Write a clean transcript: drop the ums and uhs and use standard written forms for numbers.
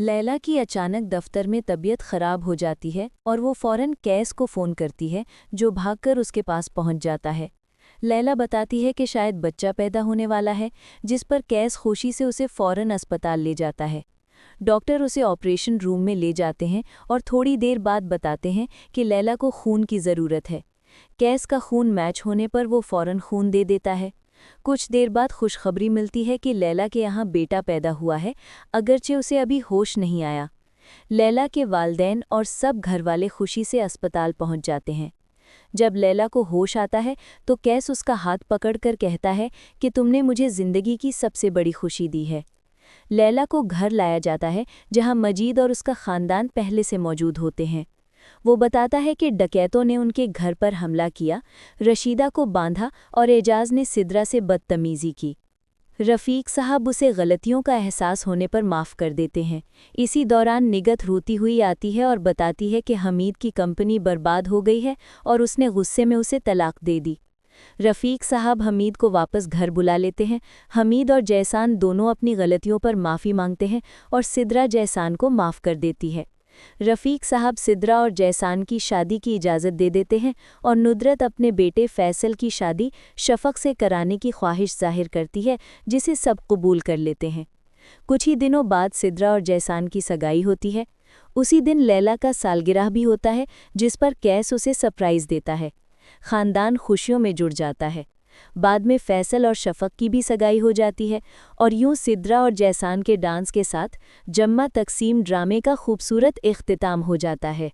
लैला की अचानक दफ्तर में तबीयत खराब हो जाती है और वो फौरन कैस को फ़ोन करती है, जो भागकर उसके पास पहुंच जाता है। लैला बताती है कि शायद बच्चा पैदा होने वाला है, जिस पर कैस खुशी से उसे फौरन अस्पताल ले जाता है। डॉक्टर उसे ऑपरेशन रूम में ले जाते हैं और थोड़ी देर बाद बताते हैं कि लैला को खून की ज़रूरत है। कैस का खून मैच होने पर वो फौरन खून दे देता है। कुछ देर बाद खुशखबरी मिलती है कि लैला के यहाँ बेटा पैदा हुआ है, अगरचे उसे अभी होश नहीं आया। लैला के वालदैन और सब घरवाले खुशी से अस्पताल पहुंच जाते हैं। जब लैला को होश आता है तो कैस उसका हाथ पकड़कर कहता है कि तुमने मुझे ज़िंदगी की सबसे बड़ी खुशी दी है। लैला को घर लाया जाता है, जहां मजीद और उसका ख़ानदान पहले से मौजूद होते हैं। वो बताता है कि डकैतों ने उनके घर पर हमला किया, रशीदा को बांधा और एजाज ने सिद्रा से बदतमीज़ी की। रफ़ीक साहब उसे गलतियों का एहसास होने पर माफ़ कर देते हैं। इसी दौरान निगत रोती हुई आती है और बताती है कि हमीद की कंपनी बर्बाद हो गई है और उसने गुस्से में उसे तलाक दे दी। रफ़ीक साहब हमीद को वापस घर बुला लेते हैं। हमीद और जैसान दोनों अपनी गलतियों पर माफ़ी मांगते हैं और सिद्रा जैसान को माफ़ कर देती है। रफ़ीक साहब सिद्रा और जैसान की शादी की इजाज़त दे देते हैं और नुदरत अपने बेटे फैसल की शादी शफ़क़ से कराने की ख्वाहिश ज़ाहिर करती है, जिसे सब कबूल कर लेते हैं। कुछ ही दिनों बाद सिद्रा और जैसान की सगाई होती है। उसी दिन लैला का सालगिरह भी होता है, जिस पर कैस उसे सरप्राइज़ देता है। ख़ानदान खुशियों में जुड़ जाता है। बाद में फैसल और शफ़क़ की भी सगाई हो जाती है और यूं सिद्रा और जैसान के डांस के साथ जम्मा तकसीम ड्रामे का खूबसूरत इख्तिताम हो जाता है।